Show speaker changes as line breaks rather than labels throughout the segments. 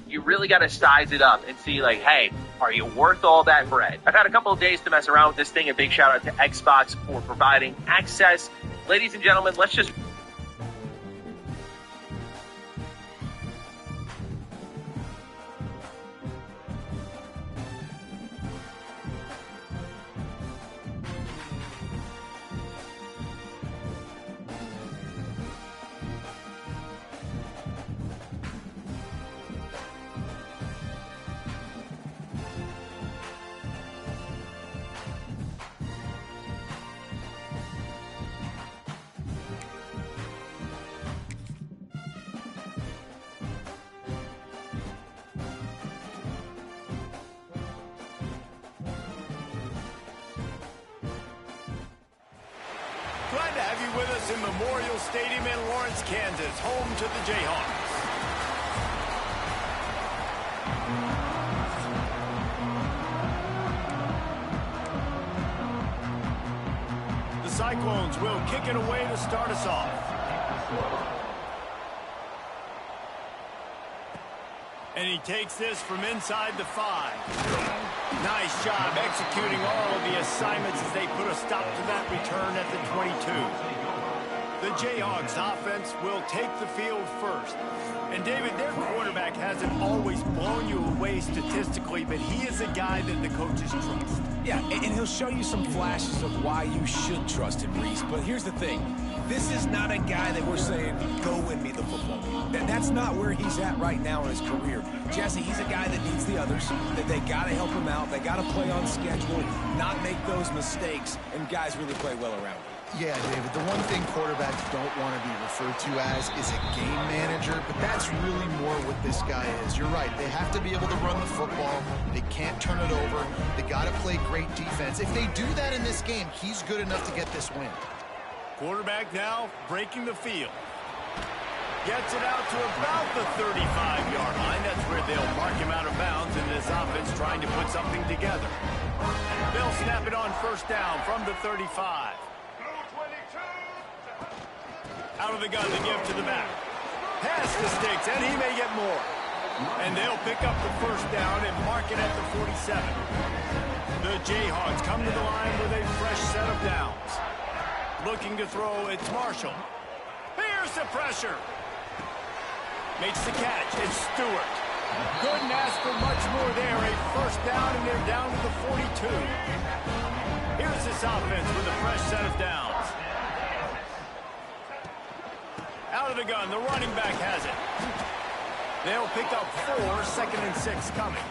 you really got to size it up and see, like, hey, are you worth all that bread? I've had a couple of days to mess around with this thing. A big shout out to Xbox for providing access. Ladies and gentlemen, let's just...
Glad to have you with us in Memorial Stadium in Lawrence, Kansas, home to the Jayhawks. The Cyclones will kick it away to start us off. And he takes this from inside the 5. Nice job executing all of the assignments as they put a stop to that return at the 22. The Jayhawks offense will take the field first. And David, their quarterback hasn't always blown you away statistically, but he is a guy that the coaches trust.
Yeah, and he'll show you some flashes of why you should trust him, Reese. But here's the thing. This is not a guy that we're saying, go win me the football game. That's not where he's at right now in his career. Jesse, he's a guy that needs the others, that they got to help him out. They got to play on schedule, not make those mistakes, and guys really play well around him.
Yeah, David, the one thing quarterbacks don't want to be referred to as is a game manager, but that's really more what this guy is. You're right. They have to be able to run the football. They can't turn it over. They got to play great defense. If they do that in this game, he's good enough to get this win.
Quarterback now breaking the field. Gets it out to about the 35-yard line. That's where they'll mark him out of bounds, and this offense trying to put something together. They'll snap it on first down from the 35. Out of the gun to give to the back. Pass the sticks, and he may get more. And they'll pick up the first down and mark it at the 47. The Jayhawks come to the line with a fresh set of downs. Looking to throw, it's Marshall. Here's the pressure. Makes the catch. It's Stewart. Couldn't ask for much more there. A first down, and they're down to the 42. Here's this offense with a fresh set of downs. Out of the gun, the running back has it. They'll pick up 4, second and 6 coming.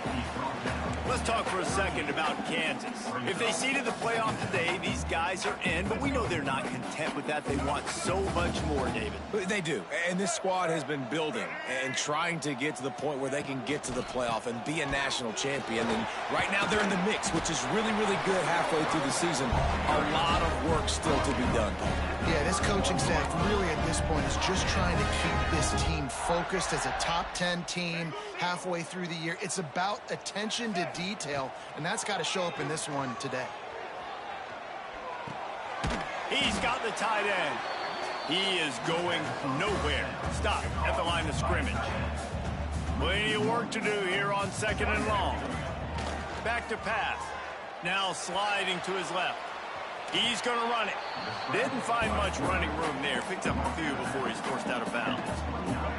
Let's talk for a second about Kansas. If they seeded the playoff today, these guys are in, but we know they're not content with that. They want so much more, David.
They do, and this squad has been building and trying to get to the point where they can get to the playoff and be a national champion. And right now they're in the mix, which is really, really good halfway through the season. A lot of work still to be done, Paul.
Yeah, this coaching staff really at this point is just trying to keep this team focused as a top 10 team halfway through the year. It's about attention to detail, and that's got to show up in this one today.
He's got the tight end. He is going nowhere. Stop at the line of scrimmage. Plenty of work to do here on second and long. Back to pass. Now sliding to his left. He's going to run it. Didn't find much running room there. Picked up a few before he's forced out of bounds.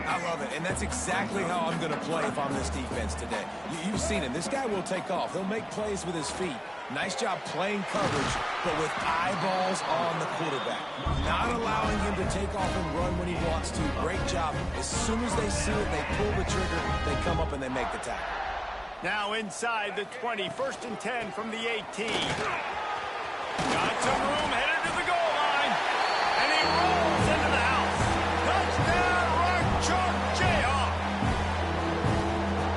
I love it, and that's exactly how I'm going to play if I'm this defense today. You've seen it. This guy will take off. He'll make plays with his feet. Nice job playing coverage, but with eyeballs on the quarterback. Not allowing him to take off and run when he wants to. Great job. As soon as they see it, they pull the trigger, they come up and they make the tackle.
Now inside the 20, first and 10 from the 18. Got some room, headed to the goal line, and he rolls into the house. Touchdown, Rock Chalk Jayhawk.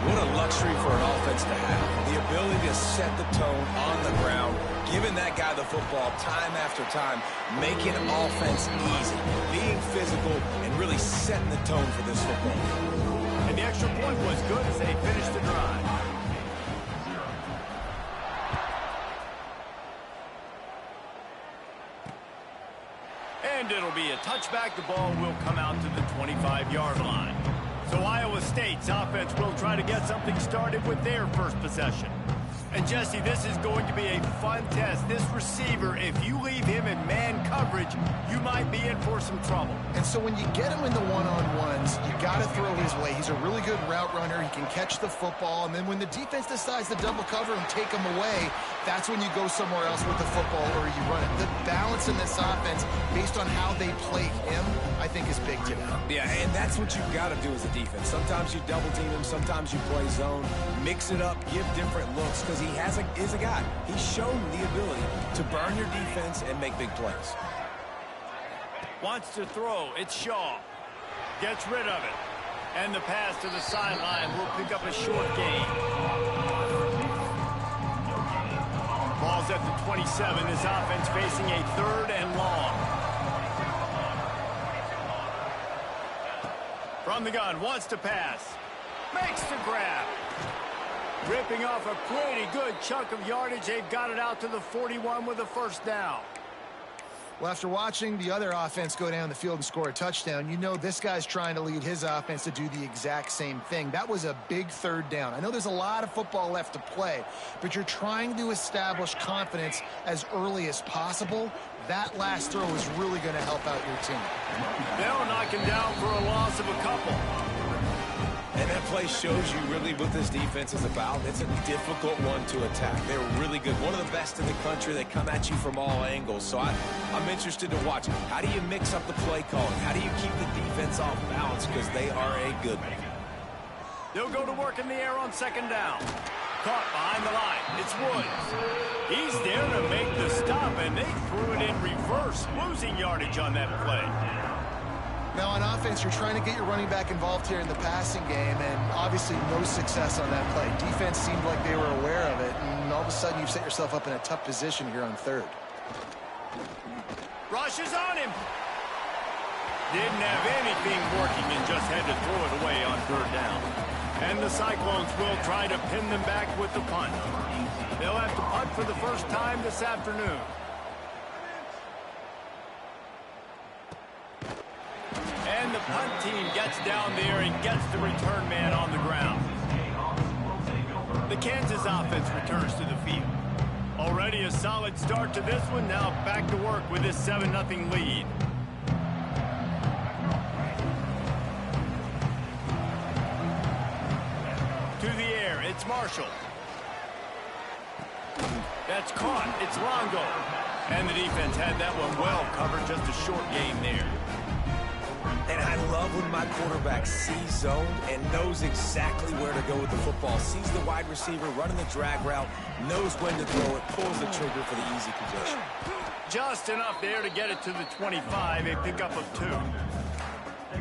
What a luxury for an offense to have. The ability to set the tone on the ground, giving that guy the football time after time, making offense easy, being physical, and really setting the tone for this football game.
And the extra point was good as they finished the drive. And it'll be a touchback. The ball will come out to the 25-yard line. So Iowa State's offense will try to get something started with their first possession. And Jesse, this is going to be a fun test. This receiver, if you leave him in man coverage, you might be in for some trouble.
And so when you get him in the one-on-ones, you got to throw his way. He's a really good route runner. He can catch the football. And then when the defense decides to double cover and take him away, that's when you go somewhere else with the football or you run it. The balance in this offense, based on how they play him, I think is big today.
Yeah, and that's what you've got to do as a defense. Sometimes you double team him, sometimes you play zone. Mix it up, give different looks, because he is a guy. He's shown the ability to burn your defense and make big plays.
Wants to throw. It's Shaw. Gets rid of it. And the pass to the sideline will pick up a short gain. Ball's at the 27. His offense facing a 3rd and long. From the gun, wants to pass. Makes the grab. Ripping off a pretty good chunk of yardage. They've got it out to the 41 with a first down.
Well, after watching the other offense go down the field and score a touchdown, you know this guy's trying to lead his offense to do the exact same thing. That was a big 3rd down. I know there's a lot of football left to play, but you're trying to establish confidence as early as possible. That last throw is really going to help out your team.
They'll knock him down for a loss of a couple.
And that play shows you really what this defense is about. It's a difficult one to attack. They're really good. One of the best in the country. They come at you from all angles. So I'm interested to watch. How do you mix up the play calling? How do you keep the defense off balance? Because they are a good one.
They'll go to work in the air on 2nd down. Caught behind the line. It's Woods. He's there to make the stop, and they threw it in reverse, losing yardage on that play.
Now, on offense, you're trying to get your running back involved here in the passing game, and obviously no success on that play. Defense seemed like they were aware of it, and all of a sudden you've set yourself up in a tough position here on 3rd.
Rush is on him. Didn't have anything working and just had to throw it away on 3rd down. And the Cyclones will try to pin them back with the punt. They'll have to punt for the first time this afternoon. And the punt team gets down there and gets the return man on the ground. The Kansas offense returns to the field. Already a solid start to this one. Now back to work with this 7-0 lead. To the air, it's Marshall. That's caught. It's Longo. And the defense had that one well covered. Just a short game there.
And I love when my quarterback sees zone and knows exactly where to go with the football. Sees the wide receiver running the drag route, knows when to throw it, pulls the trigger for the easy completion.
Just enough there to get it to the 25, a pickup of 2.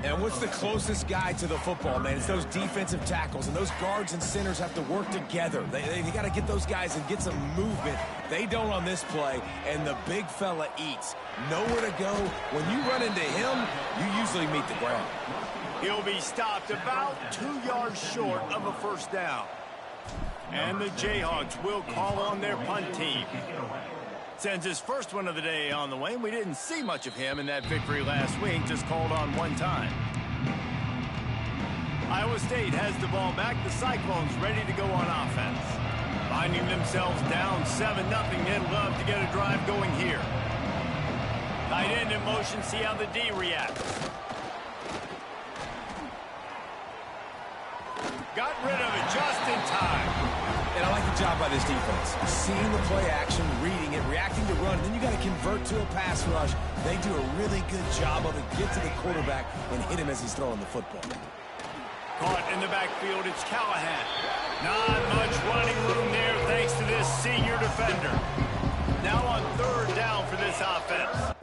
And what's the closest guy to the football, man? It's those defensive tackles, and those guards and centers have to work together. They got to get those guys and get some movement. They don't on this play, and the big fella eats. Nowhere to go. When you run into him, you usually meet the ground.
He'll be stopped about 2 yards short of a first down. And the Jayhawks will call on their punt team. Sends his first one of the day on the way. We didn't see much of him in that victory last week, just called on 1 time. Iowa State has the ball back. The Cyclones ready to go on offense. Finding themselves down 7-0, they'd love to get a drive going here. Tight end in motion, see how the D reacts. Got rid of it just in time.
And I like the job by this defense. Seeing the play action, reading it, reacting to run, and then you got to convert to a pass rush. They do a really good job of it. Get to the quarterback and hit him as he's throwing the football.
Caught in the backfield, it's Callahan. Not much running room there thanks to this senior defender. Now on 3rd down for this offense.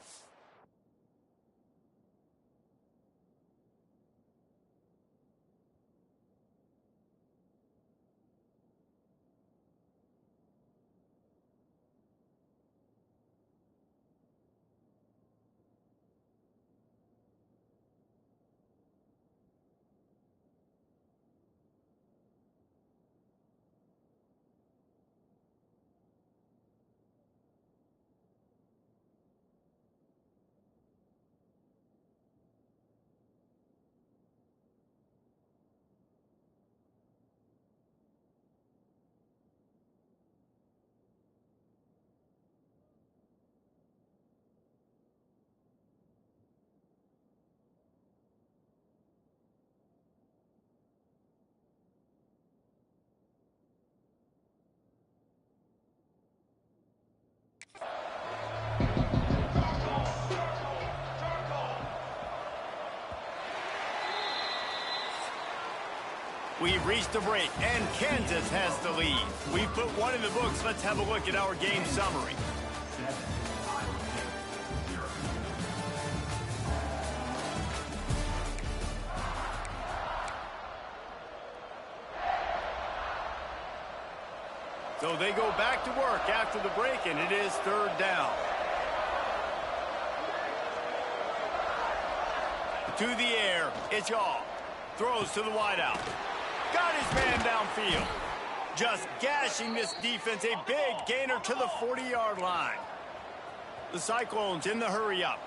We've reached the break, and Kansas has the lead. We've put one in the books. Let's have a look at our game summary. So they go back to work after the break, and it is third down. To the air, it's Yaw. Throws to the wideout. Got his man downfield. Just gashing this defense. A big gainer to the 40-yard line. The Cyclones in the hurry-up.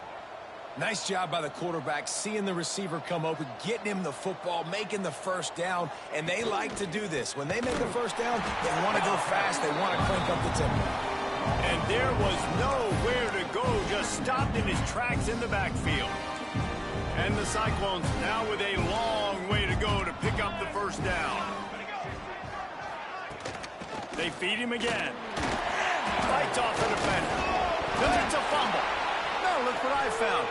Nice job by the quarterback, seeing the receiver come open, getting him the football, making the first down, and they like to do this. When they make a first down, they want to go fast, they want to crank up the tempo.
And there was nowhere to go, just stopped in his tracks in the backfield. And the Cyclones now with a long way to go to pick up the first down. They feed him again. Fights off the defender. It's a fumble. No, look what I found.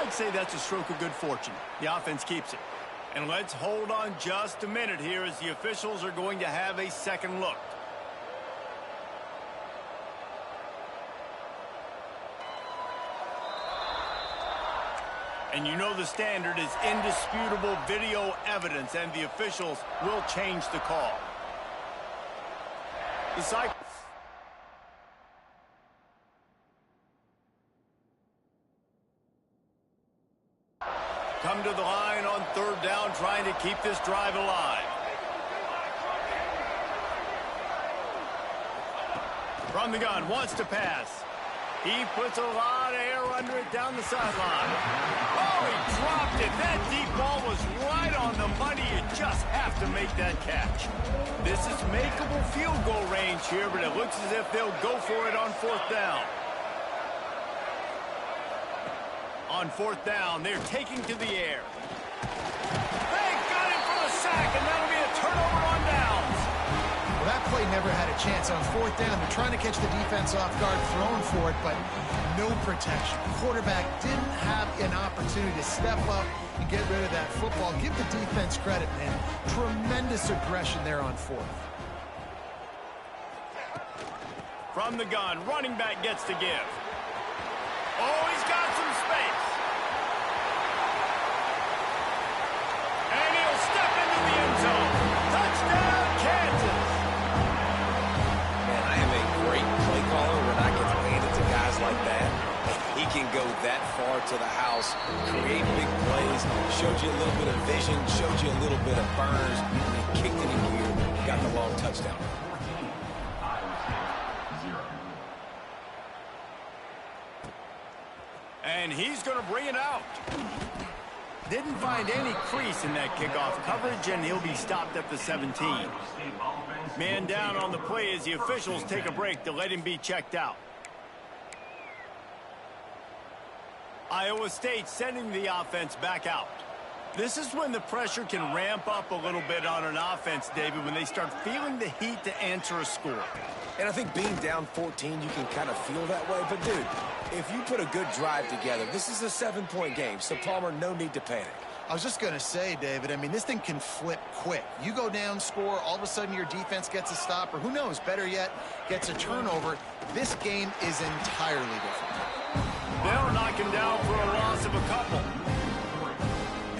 I'd say that's a stroke of good fortune. The offense keeps it. And let's hold on just a minute here as the officials are going to have a second look. And you know the standard is indisputable video evidence, and the officials will change the call. The Cyclones come to the line on third down, trying to keep this drive alive. From the gun, wants to pass. He puts a lot of air under it down the sideline. Oh, he dropped it. That deep ball was right on the money. You just have to make that catch. This is makeable field goal range here, but it looks as if they'll go for it on fourth down. On fourth down, they're taking to the air. They got him for the sack, and that'll be a turnover on downs.
Well, that play never had a chance. On fourth down, they're trying to catch the defense off guard, throwing for it, but no protection. The quarterback didn't have an opportunity to step up and get rid of that football. Give the defense credit, man. Tremendous aggression there on fourth.
From the gun, running back gets to give. Oh, he's got some space. And he'll step into the end zone. Touchdown, Kansas.
Man, I am a great play caller when I get handed to guys like that. He can go that far to the house, create big plays, showed you a little bit of vision, showed you a little bit of burns, and kicked it in here, got the long touchdown.
And he's going to bring it out. Didn't find any crease in that kickoff coverage, and he'll be stopped at the 17. Man down on the play as the officials take a break to let him be checked out. Iowa State sending the offense back out. This is when the pressure can ramp up a little bit on an offense, David, when they start feeling the heat to answer a score.
And I think being down 14, you can kind of feel that way. But, dude, if you put a good drive together, this is a 7-point game. So, Palmer, no need to panic.
I was just going to say, David, I mean, this thing can flip quick. You go down, score, all of a sudden your defense gets a stop, or who knows, better yet, gets a turnover. This game is entirely different.
They'll knock him down for a loss of a couple.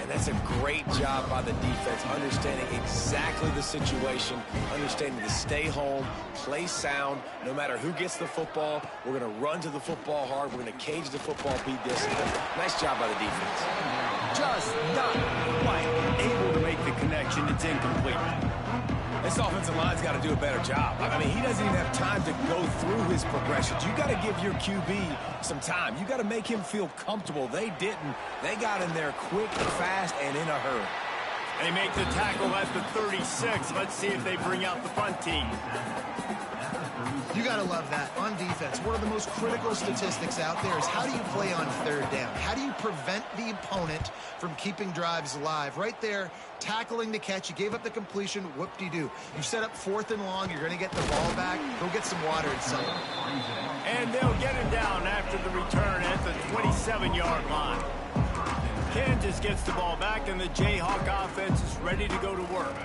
And that's a great job by the defense, understanding exactly the situation, understanding to stay home, play sound. No matter who gets the football, we're going to run to the football hard. We're going to cage the football, be disciplined. Nice job by the defense.
Just not quite able to make the connection. It's incomplete.
This offensive line's got to do a better job. I mean, he doesn't even have time to go through his progressions. You got to give your QB some time. You got to make him feel comfortable. They didn't. They got in there quick, fast, and in a hurry.
They make the tackle at the 36. Let's see if they bring out the front team.
You got to love that. On defense, one of the most critical statistics out there is how do you play on third down? How do you prevent the opponent from keeping drives alive? Right there, tackling the catch. You gave up the completion. Whoop-de-doo. You set up fourth and long. You're going to get the ball back. Go get some water inside.
And they'll get him down after the return at the 27-yard line. Kansas gets the ball back, and the Jayhawk offense is ready to go to work.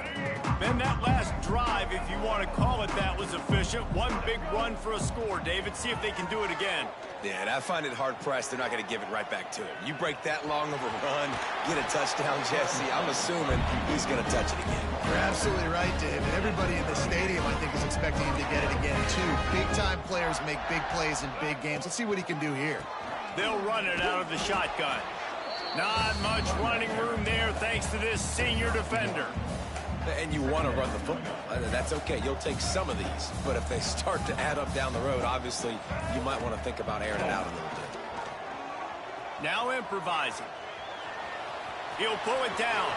Then that last drive, if you want to call it that, was efficient. One big run for a score, David. See if they can do it again.
Yeah, and I find it hard-pressed they're not going to give it right back to him. You break that long of a run, get a touchdown, Jesse, I'm assuming he's going to touch it again.
You're absolutely right, Dave. Everybody in the stadium, I think, is expecting him to get it again, too. Big-time players make big plays in big games. Let's see what he can do here.
They'll run it out of the shotgun. Not much running room there thanks to this senior defender.
And you want to run the football. That's okay. You'll take some of these. But if they start to add up down the road, obviously, you might want to think about airing it out a little bit.
Now improvising. He'll pull it down.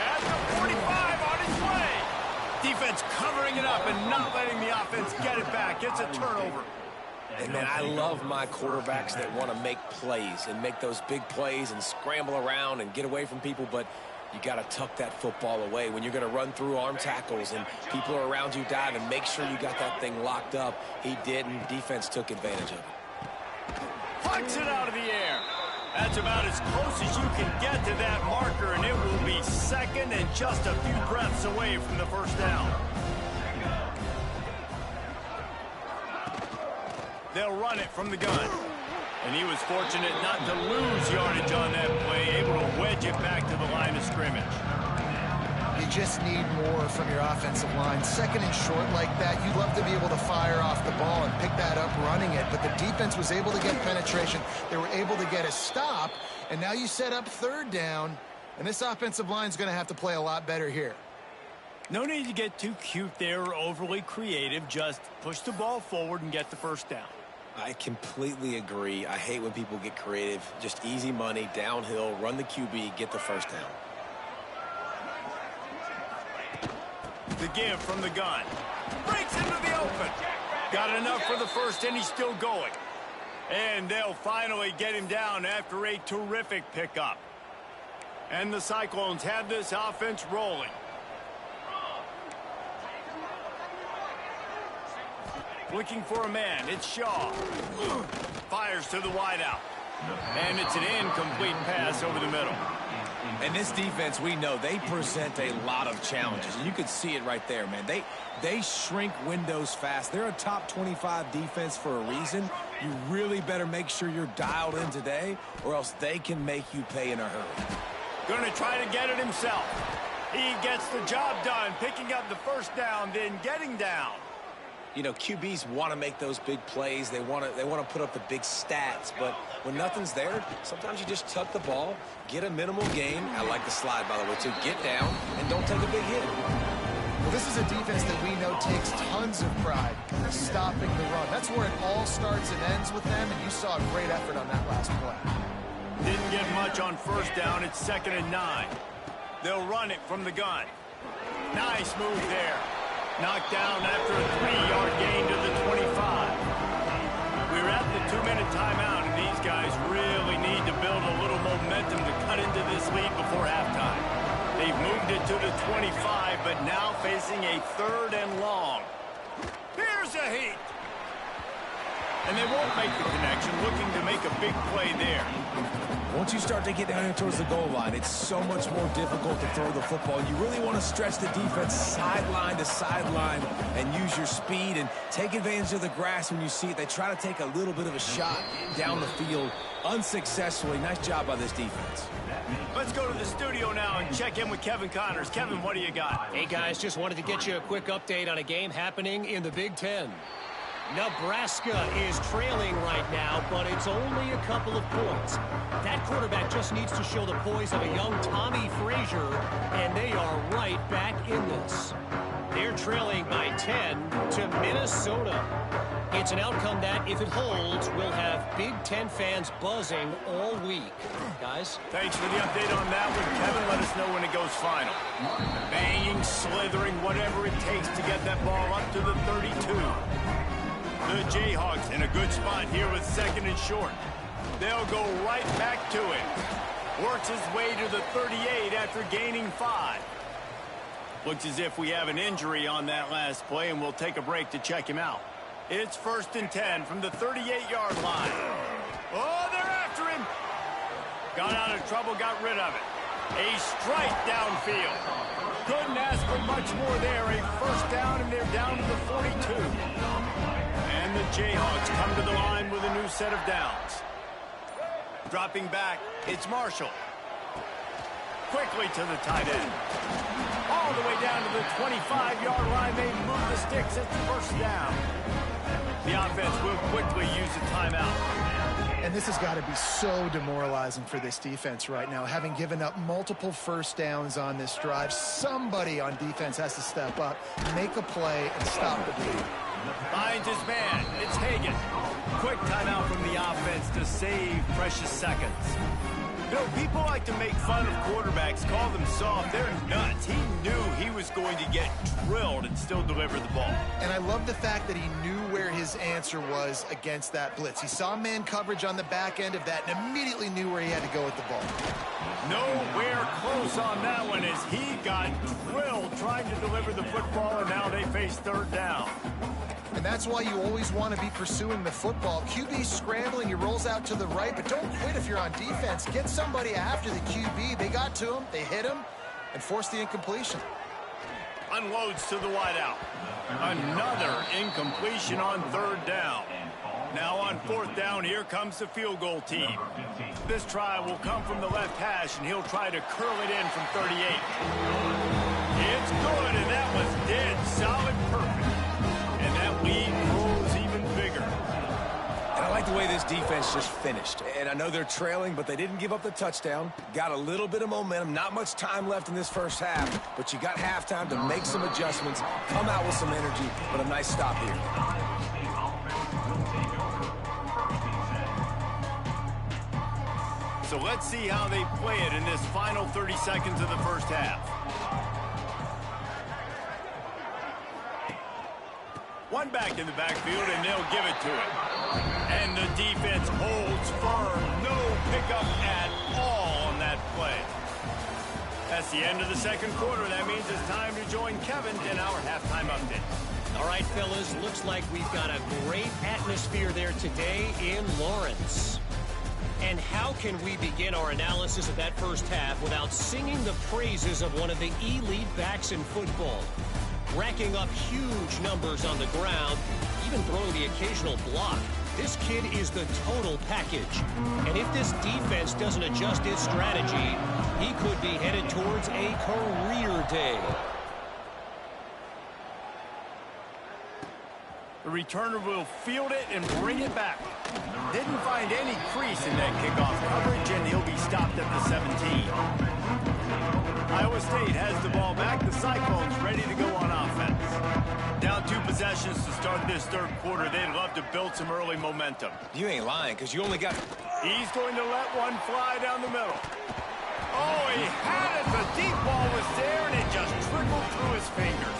At the 45 on his way. Defense covering it up and not letting the offense get it back. It's a turnover.
And, man, I love my quarterbacks that want to make plays and make those big plays and scramble around and get away from people, but you got to tuck that football away when you're going to run through arm tackles and people are around you diving. Make sure you got that thing locked up. He did, and defense took advantage of it.
Punts it out of the air. That's about as close as you can get to that marker, and it will be second and just a few breaths away from the first down. They'll run it from the gun. And he was fortunate not to lose yardage on that play, able to wedge it back to the line of scrimmage.
You just need more from your offensive line. Second and short like that, you'd love to be able to fire off the ball and pick that up running it, but the defense was able to get penetration. They were able to get a stop, and now you set up third down, and this offensive line is going to have to play a lot better here.
No need to get too cute there or overly creative. Just push the ball forward and get the first down.
I completely agree. I hate when people get creative. Just easy money, downhill, run the QB, get the first down.
The give from the gun. Breaks into the open. Got enough for the first, and he's still going. And they'll finally get him down after a terrific pickup. And the Cyclones have this offense rolling. Looking for a man. It's Shaw. Fires to the wideout. And it's an incomplete pass over the middle.
And this defense, we know, they present a lot of challenges. And you could see it right there, man. They shrink windows fast. They're a top 25 defense for a reason. You really better make sure you're dialed in today, or else they can make you pay in a hurry.
Going to try to get it himself. He gets the job done, picking up the first down, then getting down.
You know, QBs want to make those big plays. They want to put up the big stats. But when nothing's there, sometimes you just tuck the ball, get a minimal gain. I like the slide, by the way, to get down and don't take a big hit.
Well, this is a defense that we know takes tons of pride in stopping the run. That's where it all starts and ends with them, and you saw a great effort on that last play.
Didn't get much on first down. It's 2nd and 9. They'll run it from the gun. Nice move there. Knocked down after a 3-yard gain to the 25. We're at the 2-minute timeout, and these guys really need to build a little momentum to cut into this lead before halftime. They've moved it to the 25, but now facing a 3rd and long. Here's a heat. And they won't make the connection, looking to make a big play there.
Once you start to get down here towards the goal line, it's so much more difficult to throw the football. You really want to stretch the defense sideline to sideline and use your speed and take advantage of the grass when you see it. They try to take a little bit of a shot down the field unsuccessfully. Nice job by this defense.
Let's go to the studio now and check in with Kevin Connors. Kevin, what do you got?
Hey, guys, just wanted to get you a quick update on a game happening in the Big Ten. Nebraska is trailing right now, but it's only a couple of points. That quarterback just needs to show the poise of a young Tommy Frazier, and they are right back in this. They're trailing by 10 to Minnesota. It's an outcome that, if it holds, will have Big Ten fans buzzing all week. Guys?
Thanks for the update on that one, Kevin. Let us know when it goes final. Banging, slithering, whatever it takes to get that ball up to the 32. The Jayhawks in a good spot here with 2nd and short. They'll go right back to it. Works his way to the 38 after gaining 5. Looks as if we have an injury on that last play, and we'll take a break to check him out. It's 1st and 10 from the 38-yard line. Oh, they're after him. Got out of trouble, got rid of it. A strike downfield. Couldn't ask for much more there. A first down, and they're down to the 42. And the Jayhawks come to the line with a new set of downs. Dropping back, it's Marshall. Quickly to the tight end. All the way down to the 25-yard line. They move the sticks at the first down. The offense will quickly use a timeout.
And this has got to be so demoralizing for this defense right now. Having given up multiple first downs on this drive, somebody on defense has to step up, make a play, and stop the bleed.
Finds his man. It's Hagan. Quick timeout from the offense to save precious seconds. You know, people like to make fun of quarterbacks, call them soft. They're nuts. He knew he was going to get drilled and still deliver the ball. And
I love the fact that he knew where his answer was against that blitz. He saw man coverage on the back end of that and immediately knew where he had to go with the ball.
Nowhere close on that one as he got drilled trying to deliver the football, and now they face third down.
And that's why you always want to be pursuing the football. QB scrambling, he rolls out to the right, but don't quit if you're on defense. Get somebody after the QB. They got to him, they hit him, and forced the incompletion.
Unloads to the wideout. Another incompletion on third down. Now on fourth down, here comes the field goal team. This try will come from the left hash, and he'll try to curl it in from 38. It's good, and that was dead solid perfect. And that lead grows even bigger.
And I like the way this defense just finished. And I know they're trailing, but they didn't give up the touchdown. Got a little bit of momentum. Not much time left in this first half, but you got halftime to make some adjustments, come out with some energy, but a nice stop here.
So let's see how they play it in this final 30 seconds of the first half. One back in the backfield, and they'll give it to him. And the defense holds firm. No pickup at all on that play. That's the end of the second quarter. That means it's time to join Kevin in our halftime update.
All right, fellas, looks like we've got a great atmosphere there today in Lawrence. And how can we begin our analysis of that first half without singing the praises of one of the elite backs in football? Racking up huge numbers on the ground, even throwing the occasional block. This kid is the total package. And if this defense doesn't adjust its strategy, he could be headed towards a career day.
The returner will field it and bring it back. Didn't find any crease in that kickoff coverage, and he'll be stopped at the 17. Iowa State has the ball back. The Cyclones ready to go on offense. Down 2 possessions to start this third quarter. They'd love to build some early momentum.
You ain't lying, because you only got...
He's going to let one fly down the middle. Oh, he had it. The deep ball was there, and it just trickled through his fingers.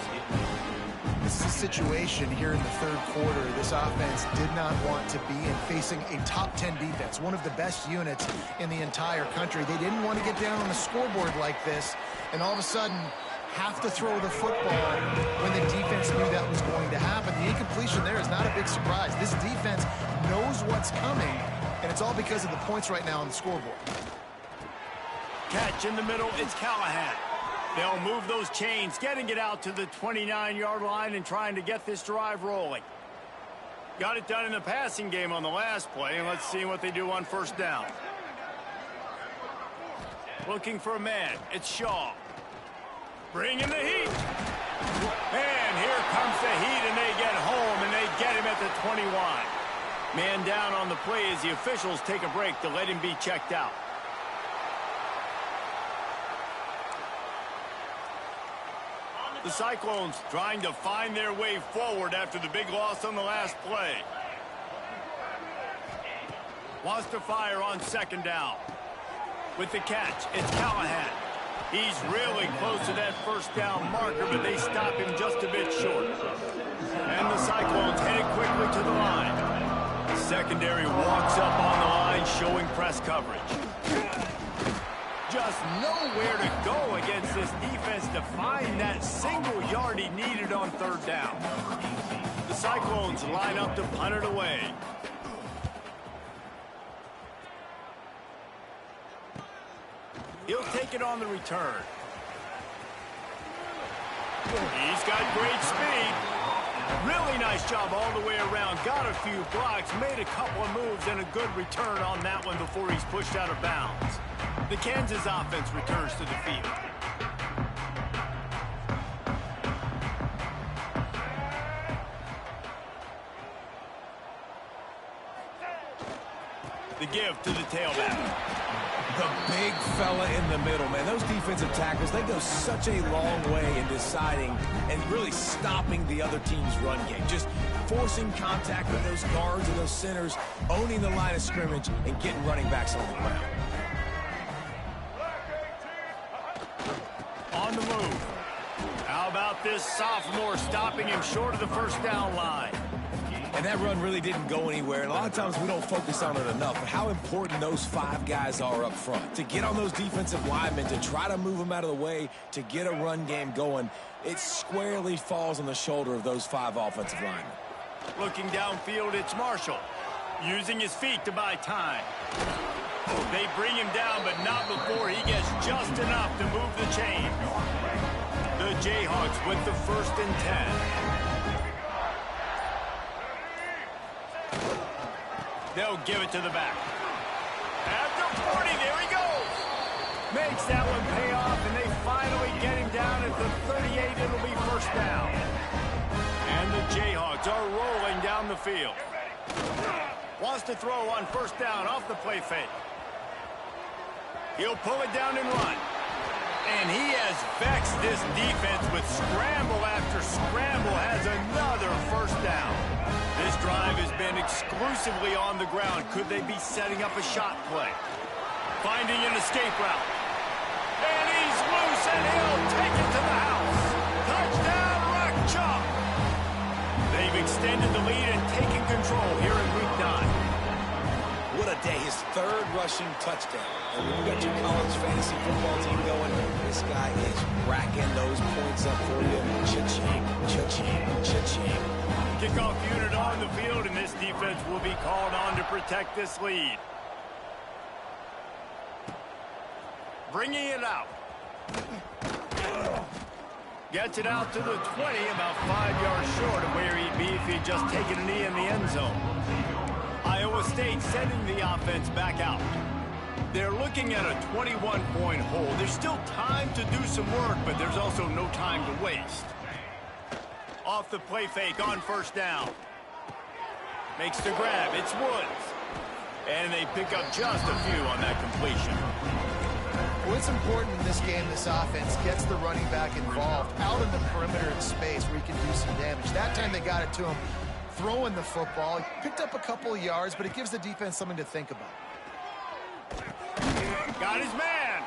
This is a situation here in the third quarter this offense did not want to be in, facing a top 10 defense, one of the best units in the entire country. They didn't want to get down on the scoreboard like this and all of a sudden have to throw the football when the defense knew that was going to happen. The incompletion there is not a big surprise. This defense knows what's coming, and it's all because of the points right now on the scoreboard.
Catch in the middle, it's Callahan. They'll move those chains, getting it out to the 29-yard line and trying to get this drive rolling. Got it done in the passing game on the last play, and let's see what they do on first down. Looking for a man, it's Shaw. Bringing the heat. And here comes the heat, and they get home, and they get him at the 21. Man down on the play as the officials take a break to let him be checked out. The Cyclones trying to find their way forward after the big loss on the last play. Wants to fire on second down. With the catch, it's Callahan. He's really close to that first down marker, but they stop him just a bit short. And the Cyclones headed quickly to the line. Secondary walks up on the line, showing press coverage. Just nowhere to go against this defense to find that single yard he needed on third down. The Cyclones line up to punt it away. take it on the return. He's got great speed. Really nice job all the way around. Got a few blocks, made a couple of moves, and a good return on that one before he's pushed out of bounds. The Kansas offense returns to the field. The give to the tailback.
The big fella in the middle, man. Those defensive tackles, they go such a long way in deciding and really stopping the other team's run game. Just forcing contact with those guards and those centers, owning the line of scrimmage, and getting running backs on the ground.
On the move. How about this sophomore stopping him short of the first down line?
And that run really didn't go anywhere. And a lot of times we don't focus on it enough. But how important those 5 guys are up front. To get on those defensive linemen, to try to move them out of the way, to get a run game going, it squarely falls on the shoulder of those 5 offensive linemen.
Looking downfield, it's Marshall. Using his feet to buy time. They bring him down, but not before he gets just enough to move the chain. The Jayhawks with the 1st and 10. They'll give it to the back. At the 40, there he goes. Makes that one pay off, and they finally get him down at the 38. It'll be first down. And the Jayhawks are rolling down the field. Wants to throw on first down off the play fake. He'll pull it down and run. And he has vexed this defense with scramble after scramble, has another first down. This drive has been exclusively on the ground. Could they be setting up a shot play? Finding an escape route. And he's loose, and he'll take it to the house. Touchdown, Rock Chalk. They've extended the lead and taken control here in Week 9.
What a day. His 3rd rushing touchdown. And when you got your college fantasy football team going, this guy is racking those points up for you. Cha-ching, cha-ching, cha-ching.
Kickoff unit on the field, and this defense will be called on to protect this lead. Bringing it out. Gets it out to the 20, about 5 yards short of where he'd be if he'd just taken a knee in the end zone. Iowa State sending the offense back out. They're looking at a 21-point hole. There's still time to do some work, but there's also no time to waste. Off the play fake on first down. Makes the grab. It's Woods. And they pick up just a few on that completion.
What's important in this game, this offense gets the running back involved out in the perimeter of space where he can do some damage. That time they got it to him throwing the football. He picked up a couple of yards, but it gives the defense something to think about.
Got his man.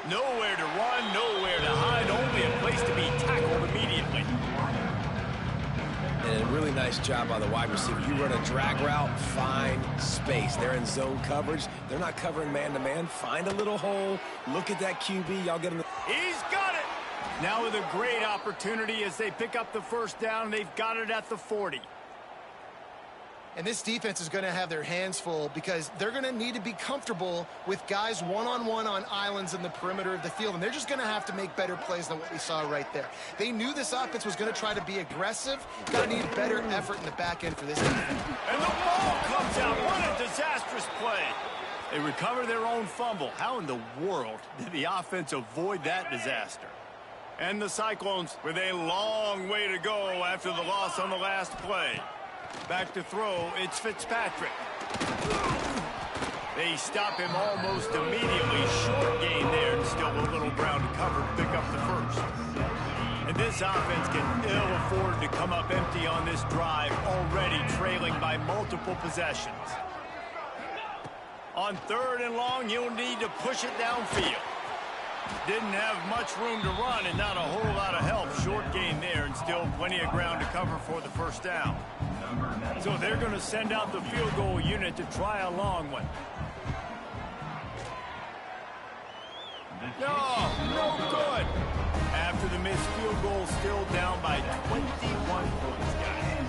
Nowhere to run, nowhere to hide, only a place to be tackled immediately.
And a really nice job by the wide receiver. You run a drag route, find space. They're in zone coverage. They're not covering man-to-man. Find a little hole. Look at that QB. Y'all get him.
He's got it. Now with a great opportunity as they pick up the first down. They've got it at the 40.
And this defense is going to have their hands full because they're going to need to be comfortable with guys one-on-one on islands in the perimeter of the field. And they're just going to have to make better plays than what we saw right there. They knew this offense was going to try to be aggressive. Got to need better effort in the back end for this defense.
And the ball comes out. What a disastrous play. They recover their own fumble. How in the world did the offense avoid that disaster? And the Cyclones with a long way to go after the loss on the last play. Back to throw, it's Fitzpatrick. They stop him almost immediately. Short gain there, and still a little ground to cover to pick up the first. And this offense can ill afford to come up empty on this drive, already trailing by multiple possessions. On 3rd and long, you'll need to push it downfield. Didn't have much room to run and not a whole lot of help. Short gain there and still plenty of ground to cover for the first down. So they're going to send out the field goal unit to try a long one. No good. After the missed field goal, still down by 21 points, guys.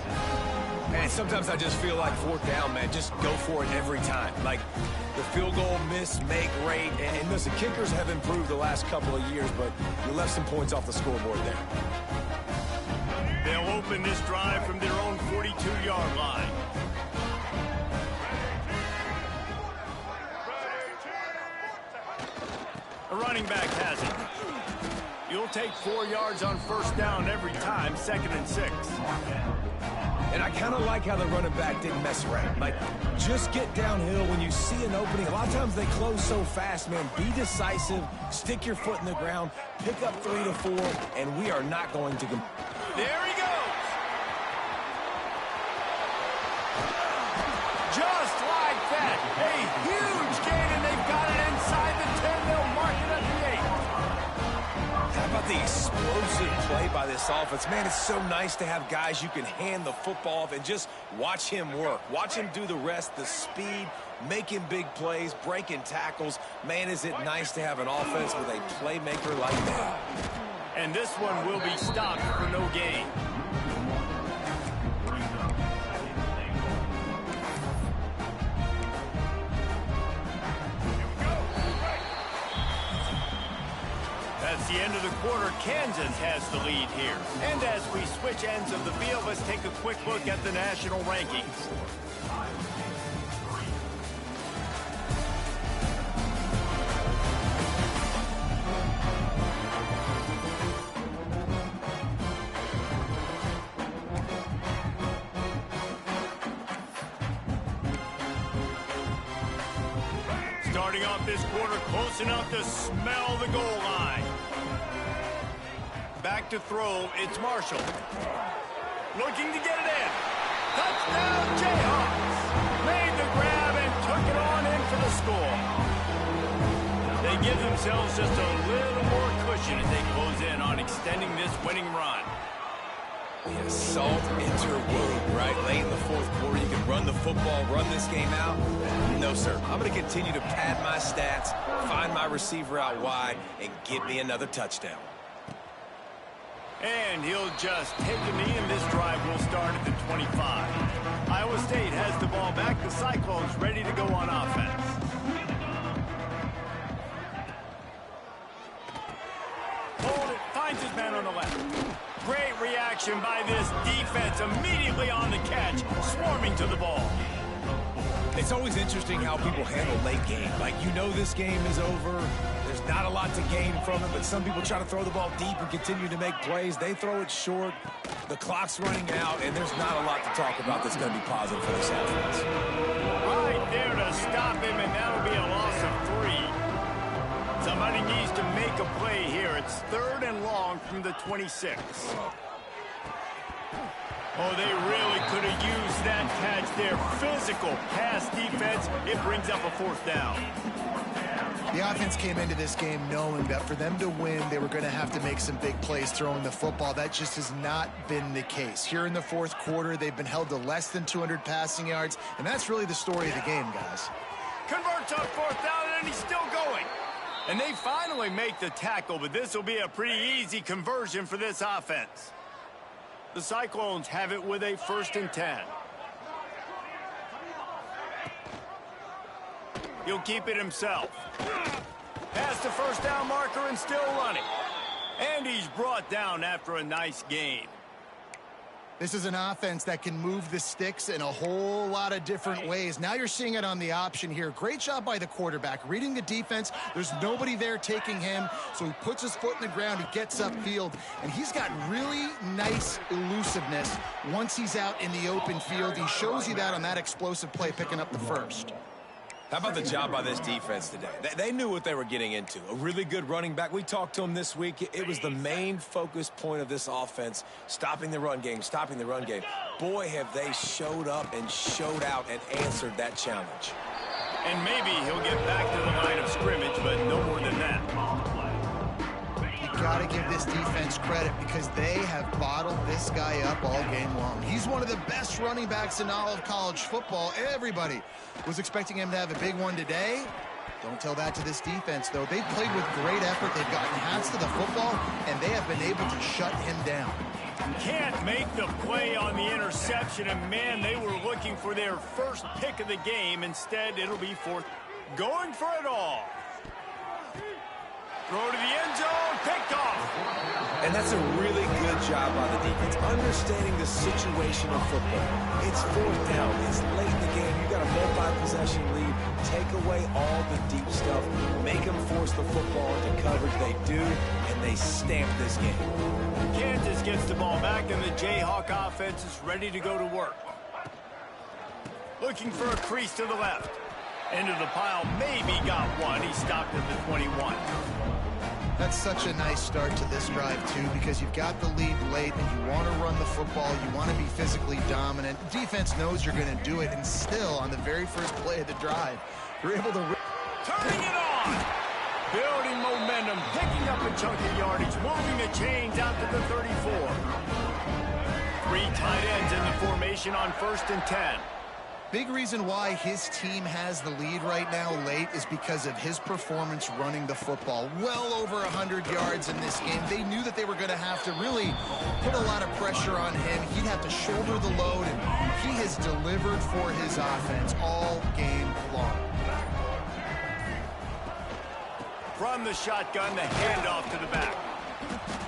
And
sometimes I just feel like fourth down, man, just go for it every time. Like the field goal miss, make rate. And listen, kickers have improved the last couple of years, but you left some points off the scoreboard there.
They'll open this drive from their own 42-yard line. A running back has it. You'll take 4 yards on first down every time, 2nd and 6.
And I kind of like how the running back didn't mess around. Like, just get downhill when you see an opening. A lot of times they close so fast, man. Be decisive, stick your foot in the ground, pick up 3 to 4, and we are not going to...
There he goes! Just like that. A huge gain, and they've got it inside the 10. They'll mark it at the 8.
How about the explosive play by this offense? Man, it's so nice to have guys you can hand the football off and just watch him work. Watch him do the rest, the speed, making big plays, breaking tackles. Man, is it nice to have an offense with a playmaker like that.
And this one will be stopped for no gain. That's the end of the quarter. Kansas has the lead here. And as we switch ends of the field, let's take a quick look at the national rankings. Starting off this quarter, close enough to smell the goal line. Back to throw, it's Marshall. Looking to get it in. Touchdown, Jayhawks. Made the grab and took it on in for the score. They give themselves just a little more cushion as they close in on extending this winning run.
Yeah, salt enter wound, right? Late in the fourth quarter, you can run the football, run this game out. No, sir. I'm going to continue to pad my stats, find my receiver out wide, and get me another touchdown.
And he'll just take a knee, and this drive will start at the 25. Iowa State has the ball back. The Cyclones ready to go on offense. Hold it, finds his man on the left. Great reaction by this defense, immediately on the catch, swarming to the ball.
It's always interesting how people handle late game. Like, you know this game is over. There's not a lot to gain from it, but some people try to throw the ball deep and continue to make plays. They throw it short. The clock's running out, and there's not a lot to talk about that's going to be positive for this offense.
Right there to stop him, and that'll be a loss of 3. Somebody needs to make a play here. It's 3rd and long from the 26. Oh, they really could have used that catch there. Physical pass defense. It brings up a 4th down.
The offense came into this game knowing that for them to win, they were going to have to make some big plays throwing the football. That just has not been the case. Here in the fourth quarter, they've been held to less than 200 passing yards, and that's really the story of the game, guys.
Converts on 4th down, and he's still going. And they finally make the tackle, but this will be a pretty easy conversion for this offense. The Cyclones have it with a 1st and 10. He'll keep it himself. Past the 1st down marker and still running. And he's brought down after a nice gain.
This is an offense that can move the sticks in a whole lot of different ways. Now you're seeing it on the option here. Great job by the quarterback. Reading the defense, there's nobody there taking him, so he puts his foot in the ground, he gets upfield, and he's got really nice elusiveness once he's out in the open field. He shows you that on that explosive play, picking up the 1st.
How about the job by this defense today? They knew what they were getting into. A really good running back. We talked to him this week. It was the main focus point of this offense, stopping the run game, stopping the run game. Boy, have they showed up and showed out and answered that challenge.
And maybe he'll get back to the line of scrimmage, but no more than that.
Got to give this defense credit because they have bottled this guy up all game long. He's one of the best running backs in all of college football. Everybody was expecting him to have a big one today. Don't tell that to this defense, though. They've played with great effort. They've gotten hands to the football, and they have been able to shut him down.
can't make the play on the interception, and man, they were looking for their first pick of the game. Instead, it'll be fourth. Going for it all. Throw to the end zone, picked off.
And that's a really good job by the defense, understanding the situation of football. It's fourth down. It's late in the game. You got a multi-possession lead. Take away all the deep stuff. Make them force the football into coverage. They do, and they stamp this game.
Kansas gets the ball back, and the Jayhawk offense is ready to go to work. Looking for a crease to the left. Into the pile, maybe got one. He stopped at the 21.
That's such a nice start to this drive, too, because you've got the lead late and you want to run the football. You want to be physically dominant. Defense knows you're going to do it, and still, on the very first play of the drive, you're able to...
Turning it on! Building momentum, picking up a chunk of yardage, moving the chains out to the 34. 3 tight ends in the formation on 1st and 10.
Big reason why his team has the lead right now late is because of his performance running the football. Well over 100 yards in this game. They knew that they were going to have to really put a lot of pressure on him. He'd have to shoulder the load, and he has delivered for his offense all game long.
From the shotgun, the handoff to the back.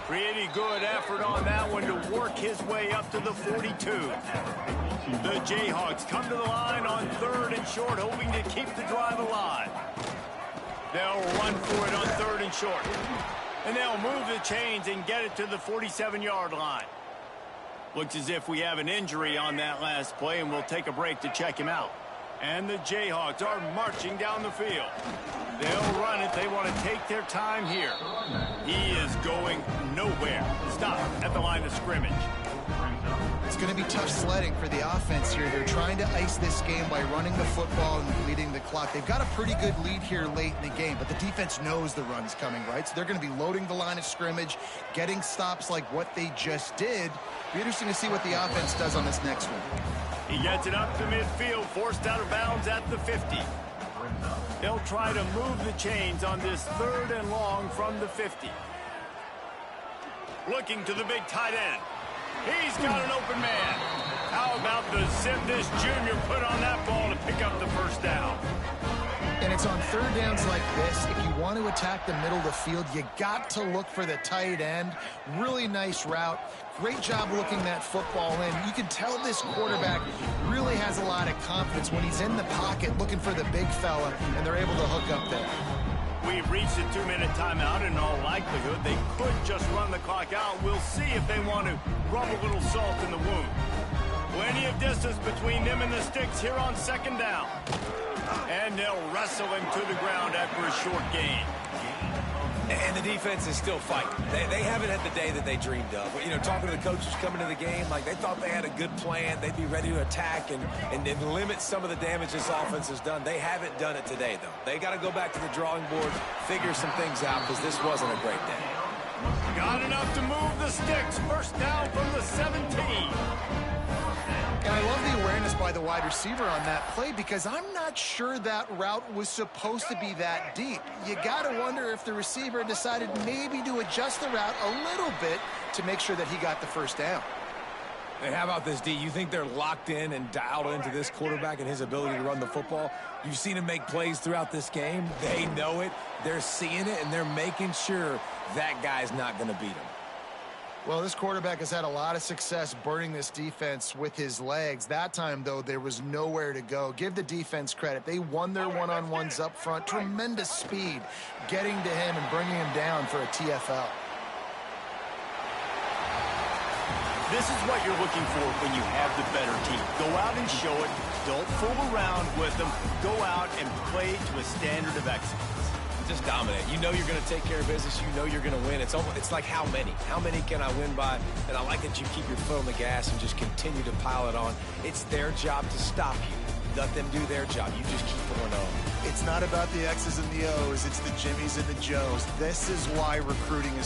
Pretty good effort on that one to work his way up to the 42. The Jayhawks come to the line on 3rd and short, hoping to keep the drive alive. They'll run for it on 3rd and short. And they'll move the chains and get it to the 47-yard line. Looks as if we have an injury on that last play, and we'll take a break to check him out. And the Jayhawks are marching down the field. They'll run it. They want to take their time here. He is going nowhere. Stop at the line of scrimmage.
It's going to be tough sledding for the offense here. They're trying to ice this game by running the football and leading the clock. They've got a pretty good lead here late in the game, but the defense knows the run's coming, right? So they're going to be loading the line of scrimmage, getting stops like what they just did. Be interesting to see what the offense does on this next one.
He gets it up to midfield, forced out of bounds at the 50. They'll try to move the chains on this 3rd and long from the 50. Looking to the big tight end. He's got an open man. How about the zip this junior put on that ball to pick up the first down?
And it's on 3rd downs like this. If you want to attack the middle of the field, you got to look for the tight end. Really nice route. Great job looking that football in. You can tell this quarterback really has a lot of confidence when he's in the pocket looking for the big fella, and they're able to hook up there.
We've reached a 2-minute timeout. In all likelihood, they could just run the clock out. We'll see if they want to rub a little salt in the wound. Plenty of distance between them and the sticks here on 2nd down. And they'll wrestle him to the ground after a short gain.
And the defense is still fighting. They haven't had the day that they dreamed of. You know, talking to the coaches coming to the game, like they thought they had a good plan. They'd be ready to attack and limit some of the damage this offense has done. They haven't done it today, though. They got to go back to the drawing board, figure some things out, because this wasn't a great day.
Got enough to move the sticks. First down from the 17.
And I love the awareness by the wide receiver on that play, because I'm not sure that route was supposed to be that deep. You got to wonder if the receiver decided maybe to adjust the route a little bit to make sure that he got the first down.
And how about this, D? You think they're locked in and dialed into this quarterback and his ability to run the football? You've seen him make plays throughout this game. They know it. They're seeing it, and they're making sure that guy's not going to beat him.
Well, this quarterback has had a lot of success burning this defense with his legs. That time, though, there was nowhere to go. Give the defense credit. They won their one-on-ones up front. Tremendous speed getting to him and bringing him down for a TFL.
This is what you're looking for when you have the better team. Go out and show it. Don't fool around with them. Go out and play to a standard of excellence.
Just dominate. You know you're going to take care of business. You know you're going to win. It's like how many? How many can I win by? And I like that you keep your foot on the gas and just continue to pile it on. It's their job to stop you. Let them do their job. You just keep going on.
It's not about the X's and the O's. It's the Jimmies and the Joes. This is why recruiting is